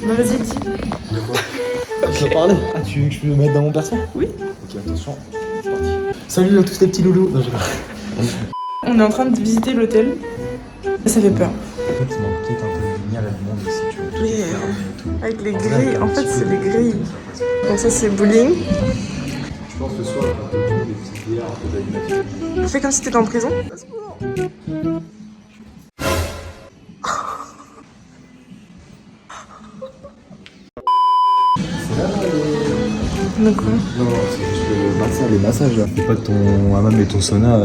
Bah, vas-y, dis. Je dois parler. Ah, tu veux que je me mette dans mon perso? Oui. Ok, attention. C'est parti. Salut à tous les petits loulous. Non, On est en train de visiter l'hôtel. Ça fait peur. En fait, il manque peut-être un peu de lumière à le monde aussi, tu vois. Tout est fermé et tout. Avec les En vrai, grilles. En fait, c'est les grilles. Bon, ça, c'est bowling. Je pense que ce soir, on peut prendre des petites bières, un peu d'animation. Fais comme si t'étais en prison. Donc quoi? Non, c'est juste le massage, les massages là. Fais pas ton hammam et ton sauna.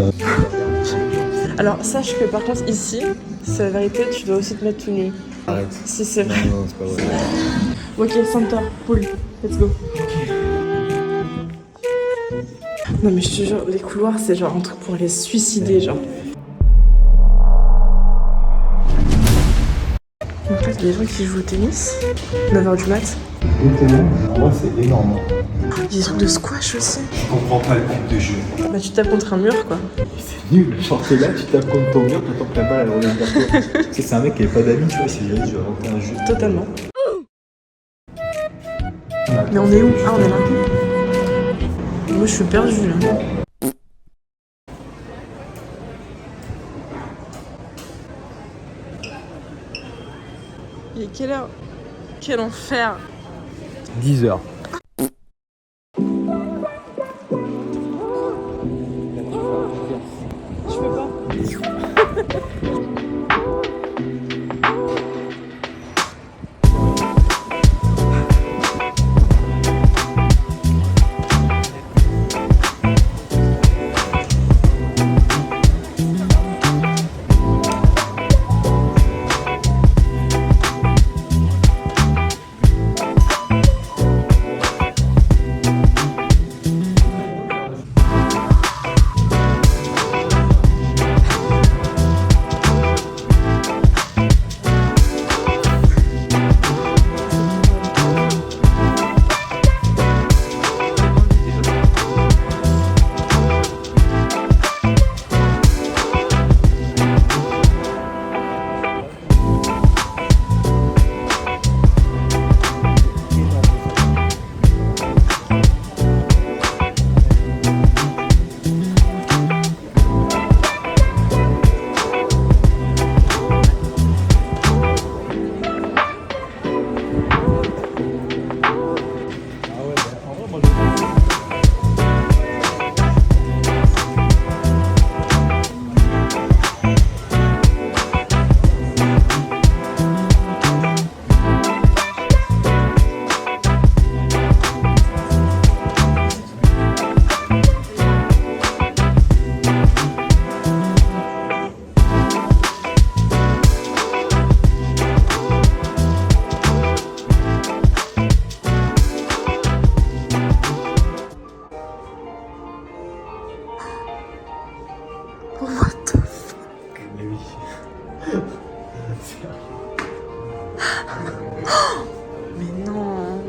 Alors, sache que par contre, ici, c'est la vérité, tu dois aussi te mettre tout nu. Arrête. Si, c'est vrai. Non, c'est pas vrai. Ok, center, pool, let's go. Non mais je te jure, les couloirs c'est genre un truc pour les suicider genre. En fait, il y a des gens qui jouent au tennis, 9h du mat. En vrai, c'est énorme. Il y a des trucs de squash aussi. Je comprends pas le type de jeu. Bah tu tapes contre un mur quoi. C'est nul. Genre, t'es là, tu tapes contre ton mur, t'attends que la balle elle revienne vers toi. Tu sais, c'est un mec qui avait pas d'amis, tu vois, c'est juste, je vais inventer un jeu. Totalement. Mais on est où? Ah, on est là. Moi je suis perdue là. Il est quelle heure? Quel enfer! 10h. Je peux pas. What the fuck? Mais oui. Mais non.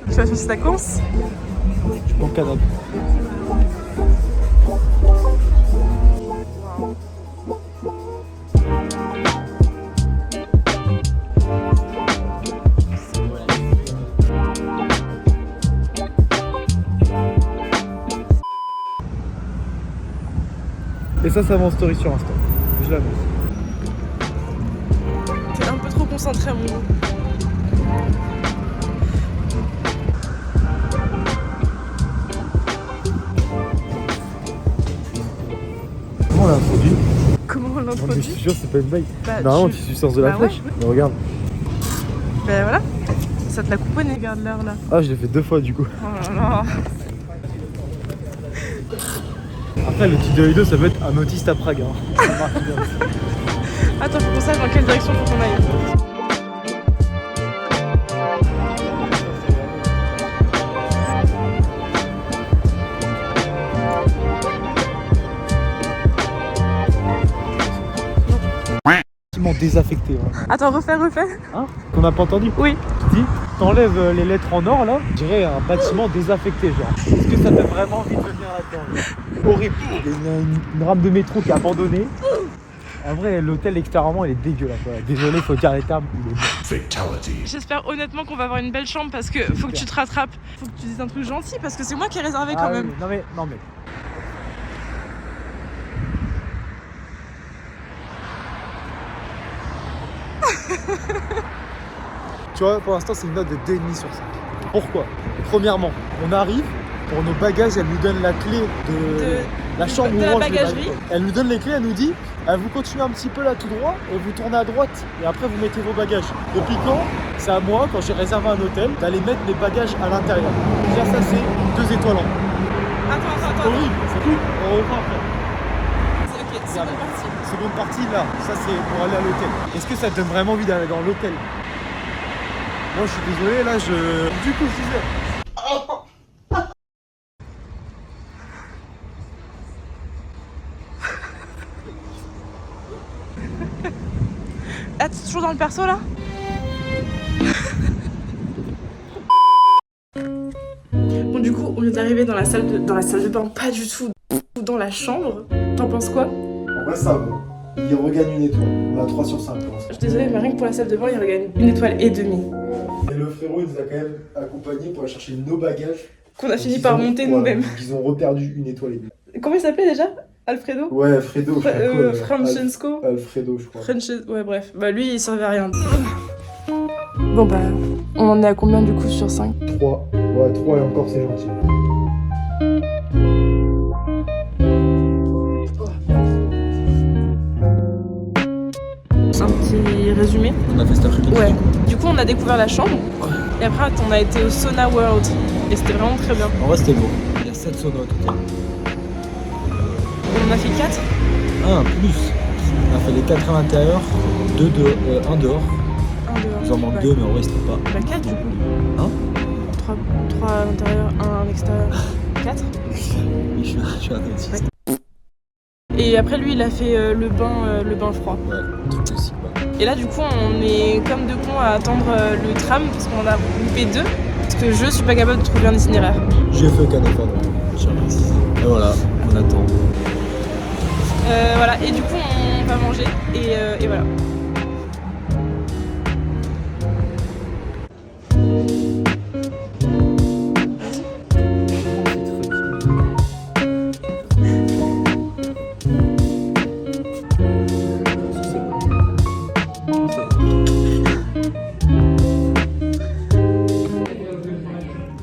Tu vas chercher ta course? Je prends le canapé. Et ça va en story sur Insta. Je l'annonce. T'es un peu trop concentré à mon goût. Comment on l'a introduit? Comment on Non mais je l'introduit? suis sûr c'est pas une blague. Bah, Normalement tu suis sens de la Bah ouais. flèche. Mais regarde. Bah voilà. Ça te l'a couponné, regarde l'heure là. Ah je l'ai fait 2 fois du coup. Oh là là. Après le titre de la vidéo ça peut être un autiste à Prague. Hein. Ça marche bien. Attends, faut qu'on sache dans quelle direction faut qu'on aille. Désaffecté. Vraiment. Attends, refais. Hein? Qu'on n'a pas entendu? Oui. Qui dit t'enlèves les lettres en or là, je dirais un bâtiment désaffecté genre. Est-ce que ça donne vraiment envie de venir là-dedans? Horrible. Il y a une rame de métro qui est abandonnée. En vrai l'hôtel extérieurement il est dégueulasse. Quoi. Désolé, faut dire les termes. J'espère honnêtement qu'on va avoir une belle chambre parce que faut que tu te rattrapes. Faut que tu dises un truc gentil parce que c'est moi qui ai réservé quand même. Oui. Non mais. Tu vois, pour l'instant, c'est une note de 2,5 sur 5. Pourquoi? Premièrement, on arrive, pour nos bagages, elle nous donne la clé de la chambre où de on la range les bagagerie. bagages. Elle nous donne les clés, elle nous dit vous continuez un petit peu là tout droit et vous tournez à droite et après vous mettez vos bagages. Depuis quand? C'est à moi, quand j'ai réservé un hôtel, d'aller mettre mes bagages à l'intérieur. Déjà ça c'est 2 étoiles en haut. Attends. Horrible, c'est cool. On reprend après. C'est ok, seconde partie. Seconde partie là, ça c'est pour aller à l'hôtel. Est-ce que ça te donne vraiment envie d'aller dans l'hôtel? Moi je suis désolé là, du coup je disais. Ah, t'es toujours dans le perso là? Bon, du coup, on vient d'arriver dans la salle de bain, pas du tout, dans la chambre. T'en penses quoi? En vrai ça va. Il regagne une étoile. On a 3 sur 5 pour l'instant. Je suis désolée, mais rien que pour la salle de bain, il regagne 1,5 étoile. Et le frérot il nous a quand même accompagnés pour aller chercher nos bagages. Qu'on a fini par monter nous-mêmes. Ils ont reperdu 1 étoile et demie. Comment il s'appelait déjà? Alfredo? Ouais, Alfredo. Francesco? Alfredo, je crois. Ouais, bref. Bah, lui, il servait à rien. Bon, bah, on en est à combien du coup sur 5? 3. Ouais, 3 et encore, c'est gentil. Un petit résumé. On a fait cet après-midi. Ouais. Du coup, on a découvert la chambre. Et après, on a été au Sauna World. Et c'était vraiment très bien. En vrai, c'était beau. Il y a 7 saunas au total. On en a fait 4. Un plus. On a fait les 4 à l'intérieur, 1 dehors. Un dehors. Nous en manque Ouais. 2, mais en vrai, c'était pas. Bah, 4 du coup. Hein? 3 à l'intérieur, 1 à l'extérieur. 4. Je suis un autiste. Et après, lui, il a fait le bain froid. Ouais, le truc aussi. Ouais. Et là, du coup, on est comme deux cons à attendre le tram parce qu'on a loupé 2. Parce que je suis pas capable de trouver un itinéraire. J'ai fait aucun effort, donc j'ai précisé. Et voilà, on attend. Voilà, et du coup, on va manger. Et voilà.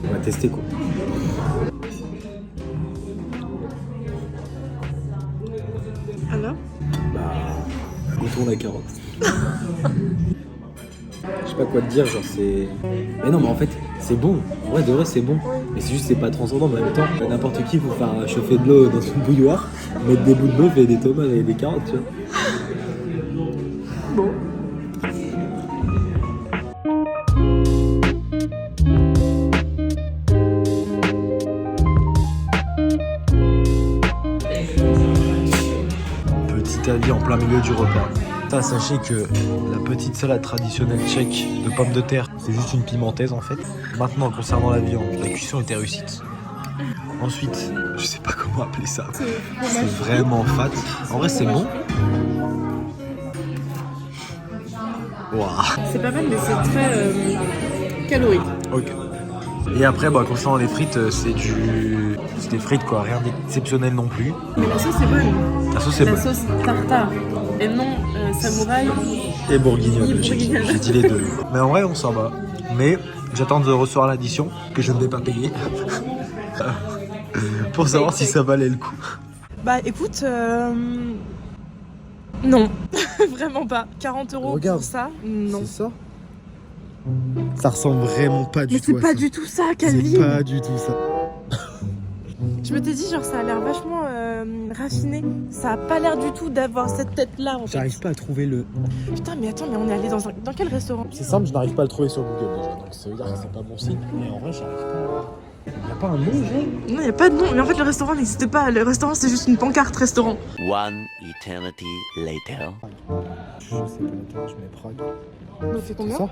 On va tester quoi. Alors? Goûtons la carotte. Je sais pas quoi te dire, genre c'est. Mais non, mais en fait, c'est bon. Ouais, de vrai, c'est bon. Mais c'est juste, c'est pas transcendant. Mais en même temps, n'importe qui peut faire chauffer de l'eau dans une bouilloire, mettre des bouts de bœuf et des tomates et des carottes, tu vois. Bon. Petit avis en plein milieu du repas. Ça, sachez que la petite salade traditionnelle tchèque de pommes de terre, c'est juste une pimentaise en fait. Maintenant, concernant la viande, la cuisson était réussite. Ensuite, je sais pas comment appeler ça. C'est vraiment fat. En vrai, c'est bon. Waouh. C'est pas mal, mais c'est très calorique. Ok. Et après, bah, concernant les frites, c'est des frites quoi, rien d'exceptionnel non plus. Mais la sauce est bonne. La sauce est La bonne. sauce tartare. Et non samouraï. Et bourguignonne. Et bourguignonne. J'ai dit les deux. Mais en vrai, on s'en va. Mais j'attends de recevoir l'addition que je ne vais pas payer. Pour savoir si ça valait le coup. Bah écoute, non, vraiment pas. 40 € Regarde. pour ça, non. C'est ça. Ça ressemble vraiment pas du Mais tout c'est à pas ça. du tout ça, C'est Calvin. pas du tout ça. Je m'étais dit, genre, ça a l'air vachement raffiné. Ça a pas l'air du tout d'avoir cette tête-là, en fait. J'arrive pas à trouver le... Putain, mais attends, mais on est allé dans quel restaurant? C'est simple, je n'arrive pas à le trouver sur Google déjà. Donc ça veut dire que c'est pas bon signe. Mais en vrai, j'arrive pas. Il y a pas un nom, genre? Non, y a pas de nom. Mais en fait, le restaurant n'existe pas. Le restaurant, c'est juste une pancarte restaurant. One eternity later. Je sais pas, attends, je mets Prague. Mais fait combien? Ça?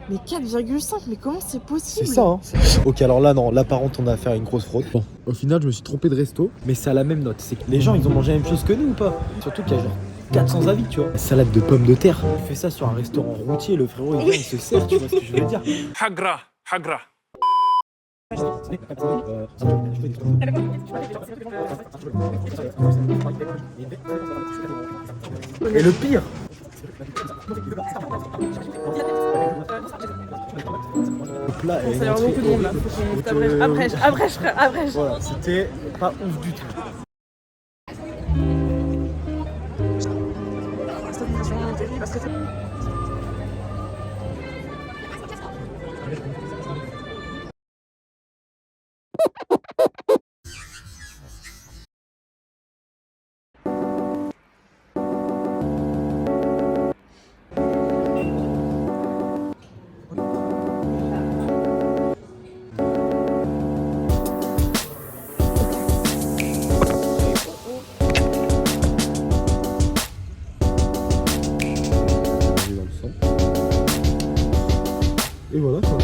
Mais 4,5, mais comment c'est possible? C'est ça, hein. Ok, alors là, non, là par contre, on a affaire à une grosse fraude. Bon, au final, je me suis trompé de resto, mais c'est à la même note. C'est que les gens, ils ont mangé la même chose que nous ou pas? Surtout qu'il y a genre 400 avis, tu vois. Salade de pommes de terre. Il fait ça sur un restaurant routier, le frérot, il vient, il se sert, tu vois ce que je veux dire? Hagra, hagra. Et le pire, le plat est Ça y a beaucoup de monde là. Faut qu'on abrège, frère. Voilà, c'était pas ouf du tout. Et voilà quoi.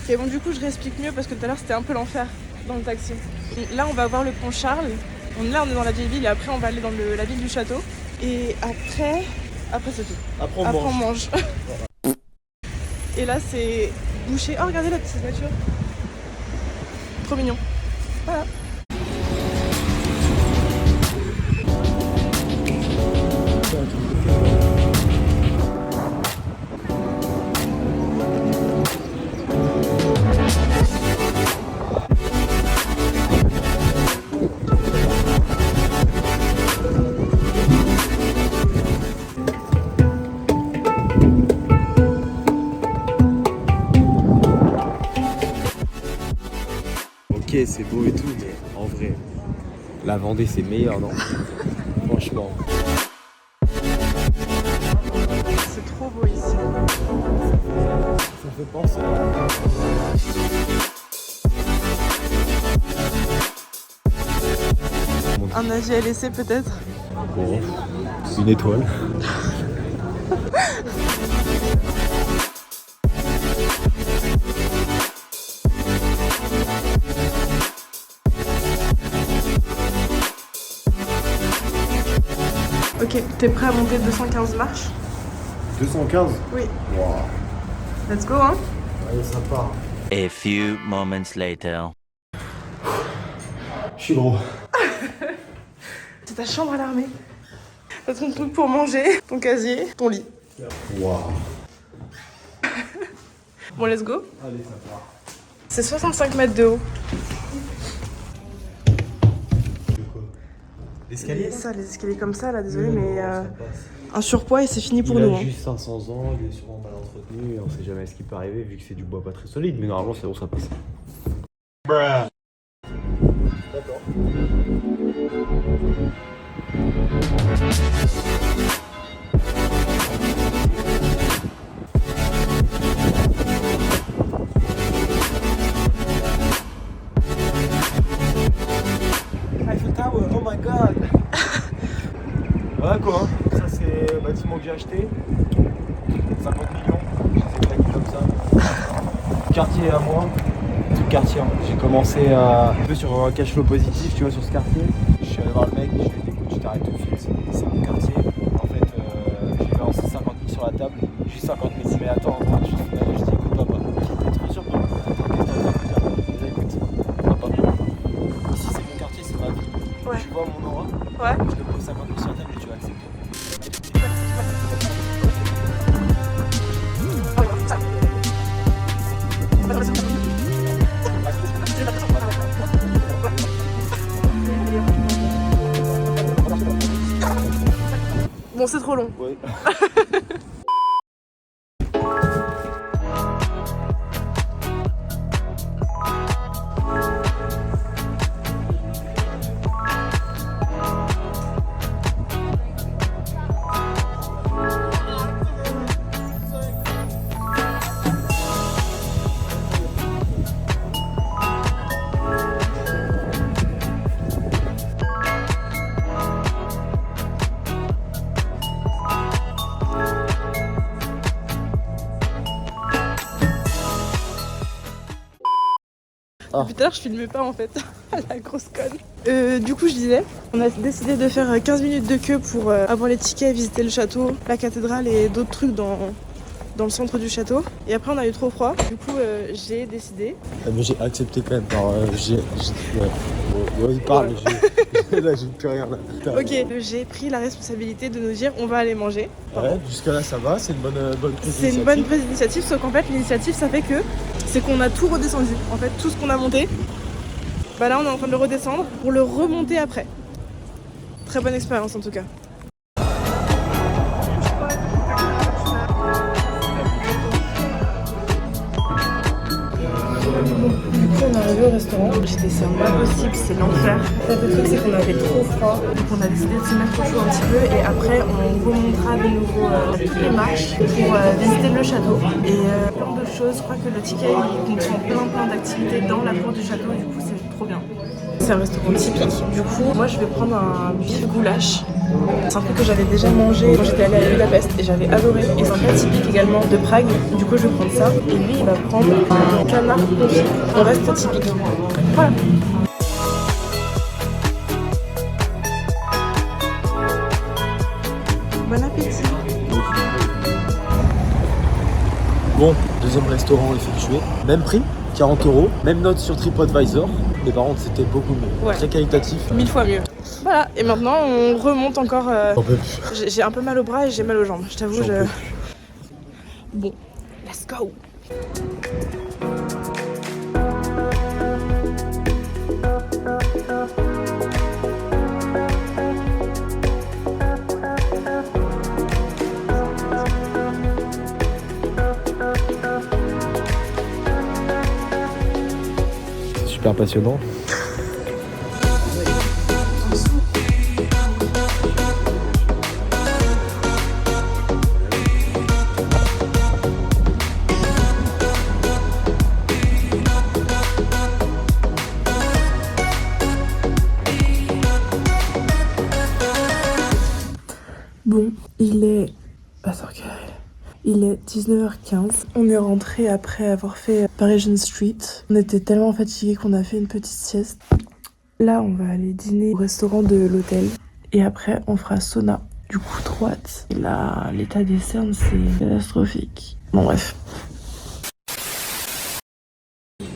Et bon, du coup, je réexplique mieux parce que tout à l'heure, c'était un peu l'enfer dans le taxi. Là, on va voir le pont Charles. Là, on est dans la vieille ville et après, on va aller dans la ville du château. Et après c'est tout. Après on Après, on mange. mange. Et là, c'est bouché. Oh, regardez la petite voiture. Trop mignon. Voilà. Ok, c'est beau et tout, mais en vrai, la Vendée c'est meilleur, non? Franchement. C'est trop beau ici. Ça fait penser. Un avis à laisser peut-être. Bon, c'est une étoile. Ok, t'es prêt à monter 215 marches? 215? Oui. Waouh. Let's go, hein? Allez, ça part. A few moments later. Je suis gros. C'est ta chambre à l'armée. T'as ton truc pour manger, ton casier, ton lit. Waouh. Bon, let's go. Allez, ça part. C'est 65 mètres de haut. L'escalier? Ça, les escaliers comme ça, là, désolé, mais un surpoids et c'est fini pour il nous. a Hein. juste 500 ans, il est sûrement mal entretenu et on sait jamais ce qui peut arriver vu que c'est du bois pas très solide, mais normalement c'est bon, ça passe. D'accord. Eiffel Tower, oh my god. Voilà quoi, ça c'est le bâtiment que j'ai acheté, 50 millions, je les ai claqués comme ça. Quartier à moi, tout le quartier. Hein. J'ai commencé un peu sur un cash flow positif, tu vois, sur ce quartier. Je suis allé voir le mec, je lui ai dit écoute, je t'arrête tout de suite, c'est mon quartier. En fait, j'ai lancé 50 000 sur la table, juste 50 000, mais attends, je dis écoute papa, t'es trop sûr, attends, qu'est-ce que t'as à dire? Ouais. Je te pose 50% thème et tu vas accepter. Bon, c'est trop long. Ouais. Depuis tout à l'heure, je filmais pas en fait. La grosse conne. Du coup, je disais, on a décidé de faire 15 minutes de queue pour avoir les tickets, visiter le château, la cathédrale et d'autres trucs dans le centre du château. Et après, on a eu trop froid. Du coup, j'ai décidé. Mais j'ai accepté quand même. Il parle, là, j'ai plus rien. Là. Putain. Ok, j'ai pris la responsabilité de nous dire on va aller manger. Ouais, jusqu'à là, ça va, c'est une bonne prise C'est une bonne prise d'initiative, sauf qu'en fait, l'initiative, ça fait que c'est qu'on a tout redescendu. En fait, tout ce qu'on a monté, bah là, on est en train de le redescendre pour le remonter après. Très bonne expérience en tout cas. Du coup, on est arrivé au restaurant. J'étais c'est pas possible, c'est l'enfer. En fait, le truc, c'est qu'on avait trop froid. Donc, on a décidé de se mettre au chaud un petit peu. Et après, on remontera de nouveau toutes les marches pour visiter le château. Et plein de choses. Je crois que le ticket, il comprend plein d'activités dans la cour du château. Du coup, c'est trop bien. C'est un restaurant typique. Du coup, moi, je vais prendre un bif goulash. C'est un truc que j'avais déjà mangé quand j'étais allée à Budapest et j'avais adoré. Et c'est un plat typique également de Prague. Du coup, je vais prendre ça. Et lui, il va prendre un canard confit. On reste typique. Voilà. Bon appétit. Bon, deuxième restaurant effectué. Même prix, 40 €. Même note sur TripAdvisor. Mais par contre, c'était beaucoup mieux. Ouais. Très qualitatif. 1000 fois mieux. Voilà, et maintenant on remonte encore. J'en peux plus. J'ai un peu mal au bras et j'ai mal aux jambes, je t'avoue. J'en peux plus. Bon, let's go. C'est super passionnant. Bon, il est 19h15. On est rentré après avoir fait Parisian Street. On était tellement fatigués qu'on a fait une petite sieste. Là, on va aller dîner au restaurant de l'hôtel. Et après, on fera sauna. Du coup, trop hâte. Et là, l'état des cernes, c'est catastrophique. Bon, bref.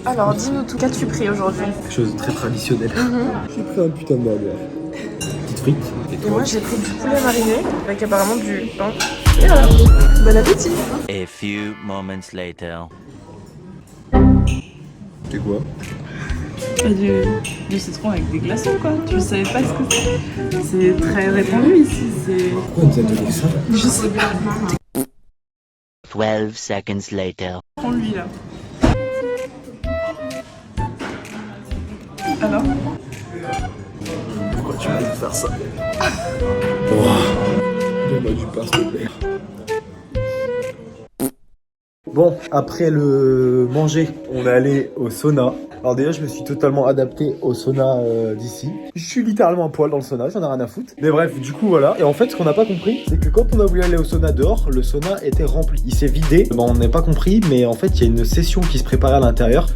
Alors, dis-nous tout. Qu'as-tu pris aujourd'hui? Quelque chose de très traditionnel. J'ai pris un putain de burger. Petite frite. Et moi, j'ai pris du poulet mariné avec apparemment du pain. Et voilà. Bon appétit. A few moments later. C'est quoi? Du citron avec des glaçons, quoi. Tu savais pas ce que c'est. C'est très répandu ici. C'est. Pourquoi on nous a donné ça? Je sais pas. 12 seconds later. Prends-lui là. Alors? Pourquoi tu m'as dit de faire ça? Donne-moi du pain, s'il te plaît. Bon, après le manger, on est allé au sauna. Alors déjà, je me suis totalement adapté au sauna d'ici. Je suis littéralement à poil dans le sauna, j'en ai rien à foutre. Mais bref, du coup, voilà. Et en fait, ce qu'on n'a pas compris, c'est que quand on a voulu aller au sauna dehors, le sauna était rempli. Il s'est vidé. Bon, on n'a pas compris, mais en fait, il y a une session qui se préparait à l'intérieur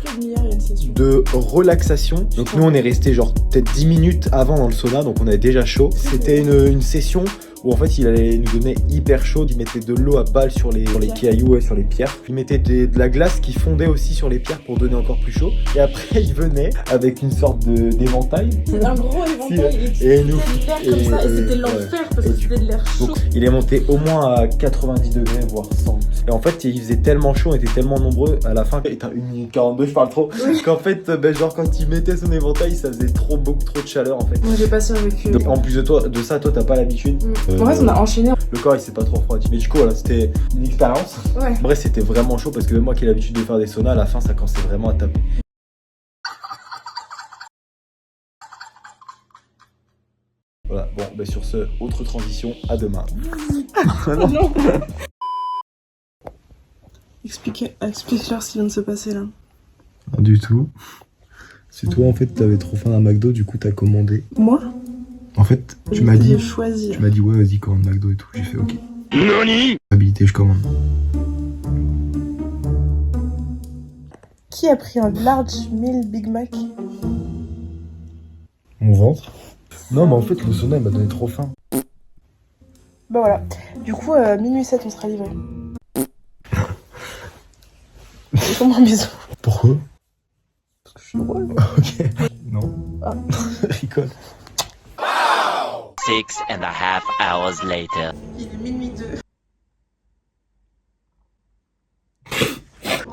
de relaxation. Donc nous, on est resté genre peut-être 10 minutes avant dans le sauna, donc on avait déjà chaud. C'était une session où en fait il allait nous donner hyper chaud. Il mettait de l'eau à balles sur les cailloux et sur les pierres. Il mettait de la glace qui fondait aussi sur les pierres pour donner encore plus chaud. Et après il venait avec une sorte d'éventail. C'est un gros éventail et nous comme ça, et c'était l'enfer parce que c'était de l'air chaud. Donc, il est monté au moins à 90 degrés, voire 100. Et en fait, il faisait tellement chaud, on était tellement nombreux à la fin. Putain, 1 minute 42, je parle trop. Oui. Qu'en fait, genre quand il mettait son éventail, ça faisait beaucoup trop de chaleur en fait. Moi j'ai pas survécu. Donc, en plus de ça, toi t'as pas l'habitude. En fait, on a enchaîné. Le corps il s'est pas trop refroidi. Mais du coup, voilà, c'était une expérience. Ouais. En vrai, c'était vraiment chaud parce que moi qui ai l'habitude de faire des saunas, à la fin, ça commençait vraiment à taper. Voilà, bon, bah sur ce, autre transition, à demain. Non. Explique-leur ce qui vient de se passer là. Pas du tout. C'est toi en fait, t'avais trop faim d'un McDo, du coup t'as commandé. Moi? En fait, tu m'as dit ouais vas-y commande McDo et tout. J'ai fait ok. Nani? Habilité, je commande. Qui a pris un large meal Big Mac? Mon ventre. Non mais en fait le sauna il m'a donné trop faim. Bah voilà. Du coup, minuit 7 on sera livré. Fais-moi un bisou. Pourquoi? Parce que je suis drôle. Ok. Non. Ah. Rigole. 6.5 hours later. Il est minuit 2.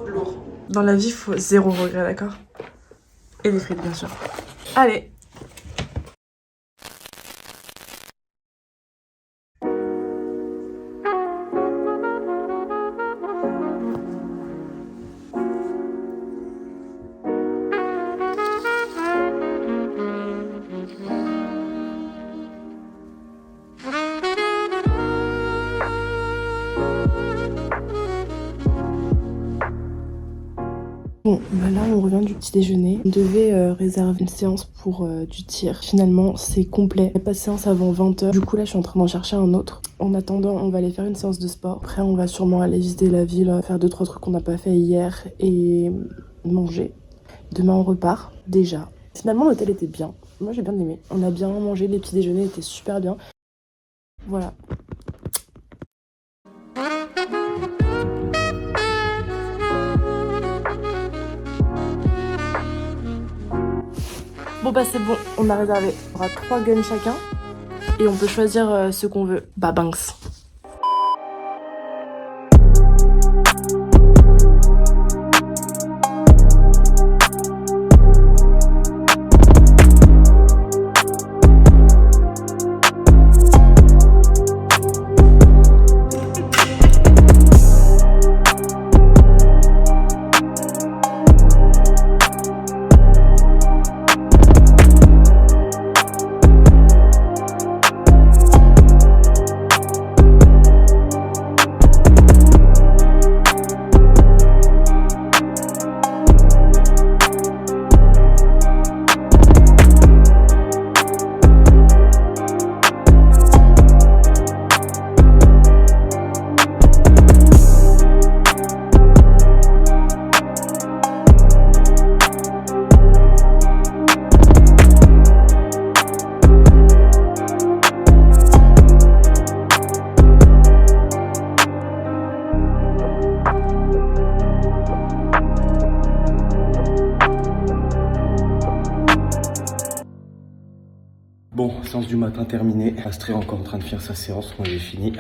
Lourd. Dans la vie, faut 0 regret, d'accord? Et des frites, bien sûr. Allez. Bon, bah là on revient du petit déjeuner. On devait réserver une séance pour du tir. Finalement c'est complet. Il n'y a pas de séance avant 20h. Du coup là je suis en train d'en chercher un autre. En attendant on va aller faire une séance de sport. Après on va sûrement aller visiter la ville, faire 2-3 trucs qu'on n'a pas fait hier et manger. Demain on repart déjà. Finalement l'hôtel était bien. Moi j'ai bien aimé. On a bien mangé, les petits déjeuners étaient super bien. Voilà. Bon bah c'est bon, on a réservé. On aura 3 guns chacun et on peut choisir ce qu'on veut. Bah Banks. Bon, séance du matin terminée. Astrée est encore en train de faire sa séance, on avait fini.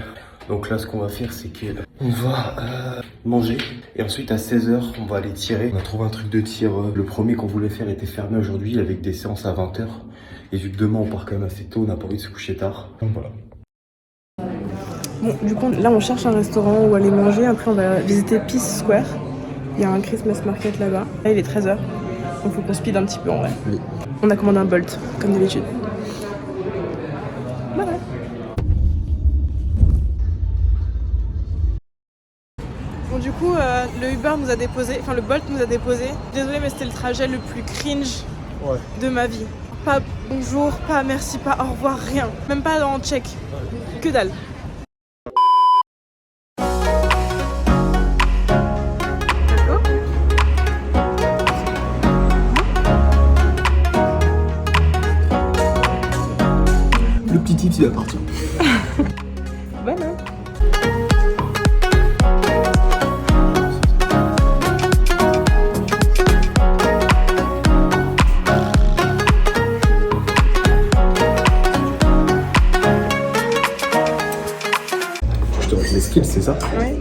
Donc là, ce qu'on va faire, c'est qu'on va manger. Et ensuite, à 16h, on va aller tirer. On a trouvé un truc de tir. Le premier qu'on voulait faire était fermé aujourd'hui, avec des séances à 20h. Et vu que demain, on part quand même assez tôt, on n'a pas envie de se coucher tard. Donc voilà. Bon, du coup, là, on cherche un restaurant où aller manger. Après, on va visiter Peace Square. Il y a un Christmas market là-bas. Là, il est 13h. Donc, faut qu'on speed un petit peu en vrai. Oui. On a commandé un Bolt, comme d'habitude. Voilà. Bon, du coup, le Uber nous a déposé, enfin le Bolt nous a déposé. Désolée, mais c'était le trajet le plus cringe de ma vie. Pas bonjour, pas merci, pas au revoir, rien. Même pas en check. Que dalle. tips, il va partir. Bonne hein. Je te montre les skills, c'est ça? Ouais.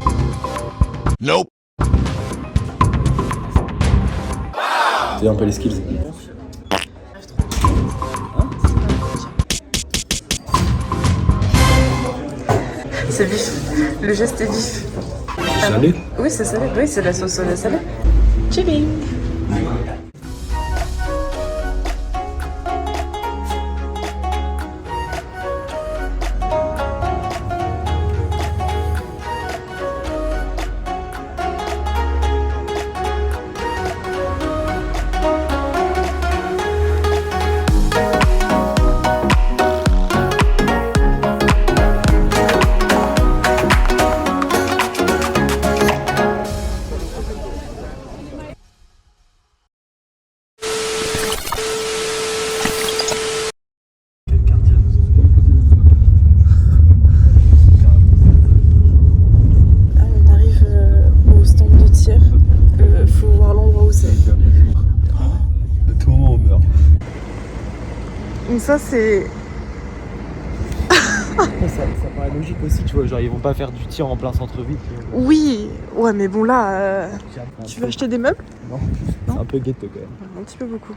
Nope. C'est un peu les skills. C'est vif. Le geste est vif. Salé? Oui, c'est salé. Oui, c'est la sauce soja salée. Chilling. On arrive au stand de tir. Faut voir l'endroit où c'est. À tout moment, on meurt. Donc ça c'est... Ça paraît logique aussi, tu vois. Genre, ils vont pas faire du tir en plein centre-ville. Oui. Ouais mais bon là... Tu veux acheter des meubles? Non, c'est un peu ghetto quand même. Un petit peu beaucoup.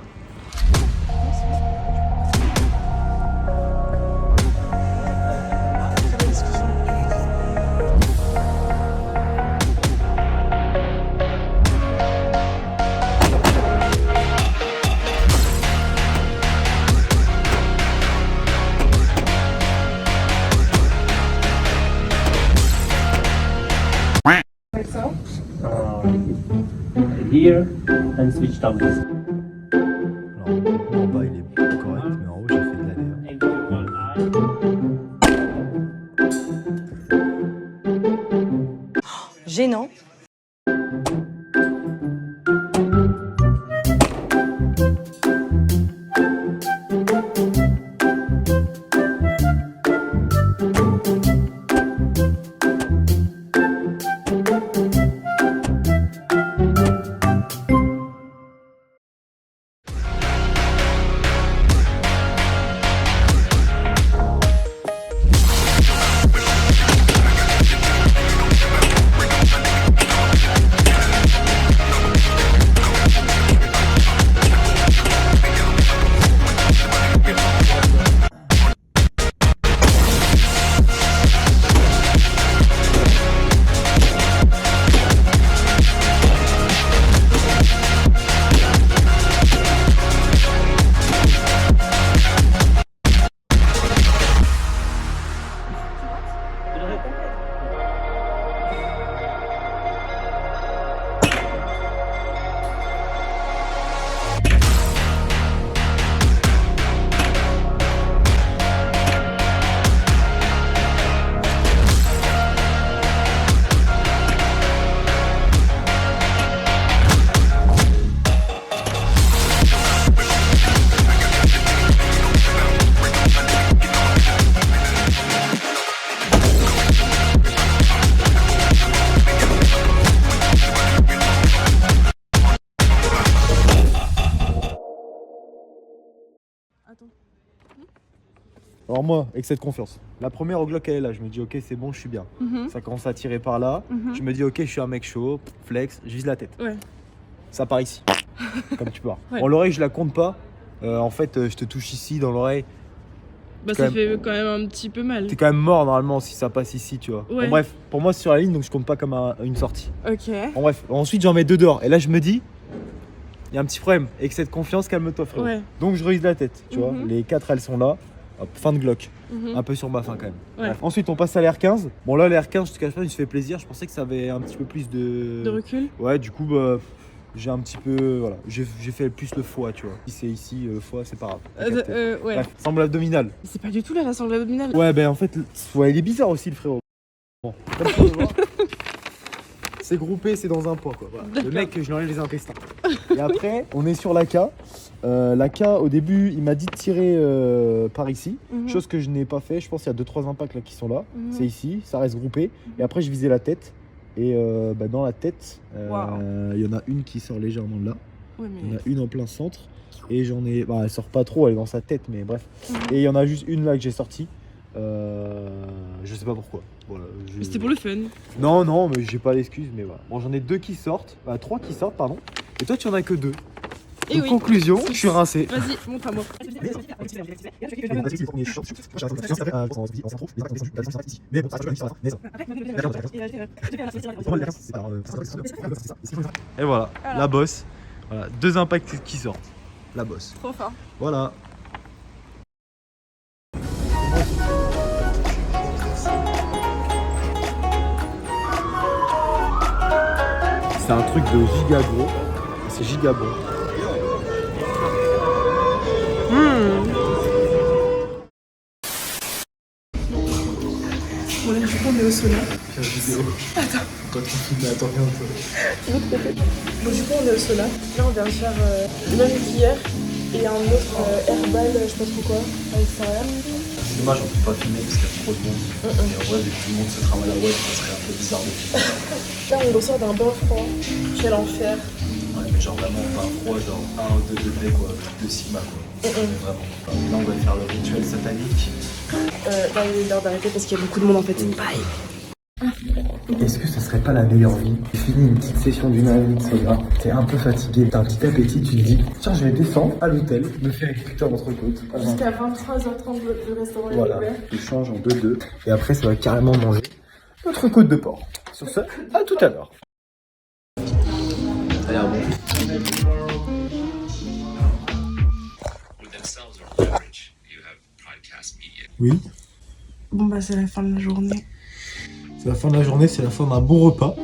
Here and switch downwards. Alors, en bas, il est correct, mais en haut, j'ai fait de la d'ailleurs. And your eye. Gênant. Alors moi, excès de confiance. La première au Glock, elle est là. Je me dis, ok, c'est bon, je suis bien. Ça commence à tirer par là. Je me dis, ok, je suis un mec chaud, flex, je vise la tête. Ouais. Ça part ici, comme tu peux voir. Ouais. Bon, l'oreille, je la compte pas. En fait, je te touche ici dans l'oreille. Bah Quand ça fait quand même un petit peu mal. T'es quand même mort normalement si ça passe ici, tu vois. Ouais. Bon, bref, pour moi, c'est sur la ligne, donc je compte pas comme une sortie. Ok. Bon, bref, ensuite, j'en mets deux dehors. Et là, je me dis, il y a un petit problème. Excès de confiance, calme-toi, frérot. Ouais. Donc, je revise la tête, tu vois. Les 4, elles sont là. Hop, fin de Glock. Un peu sur ma fin quand même. Ouais. Bref. Ensuite, on passe à l'R15. Bon, là, l'R15, je te cache pas, il se fait plaisir. Je pensais que ça avait un petit peu plus De recul. Ouais, du coup, bah, j'ai un petit peu. Voilà, j'ai fait plus le foie, tu vois. Si c'est ici, le foie, c'est pas grave. T'as capté. Ouais. Bref, semble abdominal. Mais c'est pas du tout la sangle abdominale. Ouais, ben en fait, ouais, il est bizarre aussi, le frérot. Bon, comme tu peux voir, c'est groupé, c'est dans un pot quoi. Voilà. Le mec, je lui enlève les intestins. Et après, on est sur l'AK. L'AK, au début, il m'a dit de tirer par ici, chose que je n'ai pas fait. Je pense qu'il y a 2-3 impacts là qui sont là. C'est ici, ça reste groupé. Et après, je visais la tête. Et dans la tête, il y en a une qui sort légèrement de là. Ouais, mais... Il y en a une en plein centre. Et j'en ai. Bah, elle sort pas trop, elle est dans sa tête, mais bref. Et il y en a juste une là que j'ai sortie. Je sais pas pourquoi. Voilà, C'était pour le fun. Non, mais j'ai pas d'excuses, mais voilà. Bon, j'en ai 2 qui sortent. 3 qui sortent, pardon. Et toi, tu en as que 2. Et donc, conclusion, je suis rincé. Vas-y, monte à moi. Et voilà, la bosse. Voilà, 2 impacts qui sortent. La bosse. Trop fort. Voilà. C'est un truc de giga gros. C'est giga bon. Bon, là, du coup, on est au sauna. Pire vidéo. Attends. Toi, tu filmes, attends, viens un peu. Bon, du coup, on est au sauna. Là, on vient de faire le même qu'hier et un autre herbal, je sais pas trop quoi, à l'extérieur. C'est dommage, on peut pas filmer parce qu'il y a trop de monde. Et en vrai, vu que tout le monde se travaille à la web, ça serait un peu bizarre de filmer. Là, on ressort d'un bain froid. Quel enfer. Ouais, mais genre vraiment pas froid, genre 1 ou 2 degrés quoi, de sigma quoi. Mais vraiment. Là, on va faire le rituel satanique. Là, il est l'heure d'arrêter parce qu'il y a beaucoup de monde en fait. Bye. Est-ce que ce serait pas la meilleure vie? Tu finis une petite session d'une heure et demie de sauna, t'es un peu fatigué, t'as un petit appétit, tu te dis tiens, je vais descendre à l'hôtel, me faire une putain d'entrecôte. Jusqu'à 23h30, le restaurant est Voilà, ouvert. je change en 2-2 et après ça va carrément manger notre côte de porc. Sur ce, à tout à l'heure. Ça a l'air bon. Oui, Bon, bah, c'est la fin de la journée. c'est la fin de la journée, c'est la fin d'un bon repas.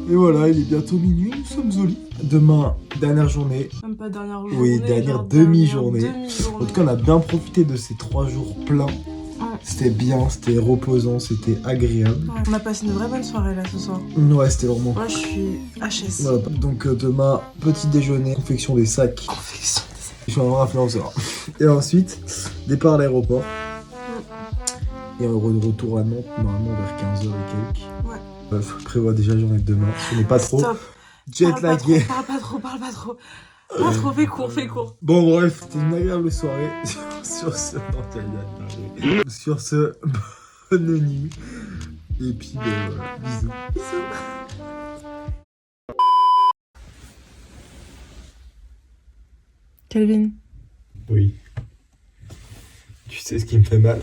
Et voilà, il est bientôt minuit, nous sommes au lit. Demain, dernière journée. Même pas dernière journée. Oui, dernière genre demi-journée. demi-journée. En tout cas, on a bien profité de ces 3 jours pleins. C'était bien, c'était reposant, c'était agréable. Ouais, on a passé une vraie bonne soirée là ce soir. Ouais, c'était vraiment. Moi, je suis HS. Voilà, donc demain, petit déjeuner, confection des sacs. Confection. Je suis un influenceur. Et ensuite, départ à l'aéroport. Et retour à Nantes, normalement vers 15h et quelques. Ouais. Je prévois déjà la journée de demain. Ce n'est pas trop. Stop. Jet lagué. Parle pas trop. Pas trop, fais court. Bon, bref, c'était une agréable soirée. Sur ce, sur ce, bonne nuit. Et puis, bisous. Calvin. Oui. Tu sais ce qui me fait mal?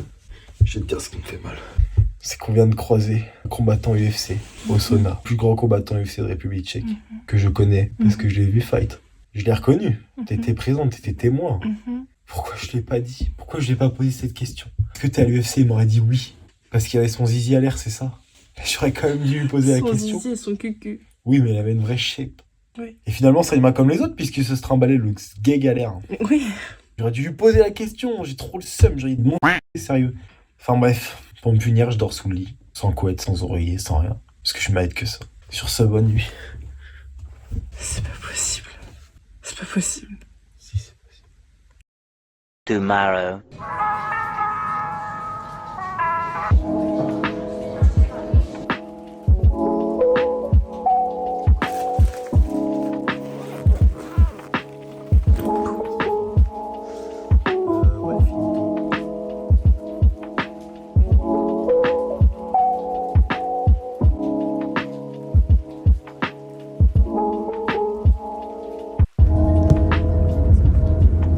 Je vais te dire ce qui me fait mal. C'est qu'on vient de croiser un combattant UFC au sauna. Plus grand combattant UFC de République tchèque que je connais parce que je l'ai vu fight. Je l'ai reconnu. T'étais présente, t'étais témoin. Pourquoi je l'ai pas dit? Pourquoi je l'ai pas posé cette question? Est-ce que t'es à l'UFC? Il m'aurait dit oui. Parce qu'il y avait son zizi à l'air, c'est ça? J'aurais quand même dû lui poser la question. Son zizi et son cucu. Oui, mais il avait une vraie shape. Oui. Et finalement, ça il m'a comme les autres puisqu'il se trimballait le gay galère. Oui. J'aurais dû lui poser la question, j'ai trop le seum, j'aurais dit non, sérieux. Enfin bref, pour me punir, je dors sous le lit, sans couette, sans oreiller, sans rien. Parce que je mérite que ça. Sur ce, bonne nuit. C'est pas possible. C'est pas possible. Si, c'est possible. Tomorrow.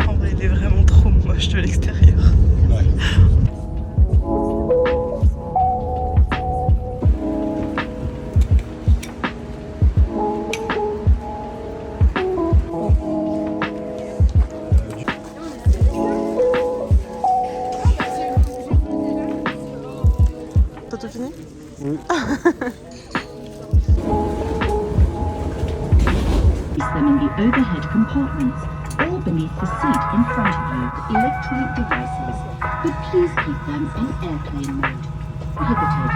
En vrai, il est vraiment trop moche de l'extérieur. Ouais. T'as tout fini? Oui. them in the overhead compartments or beneath the seat in front of you. Electronic devices, but please keep them in airplane mode. Prohibited.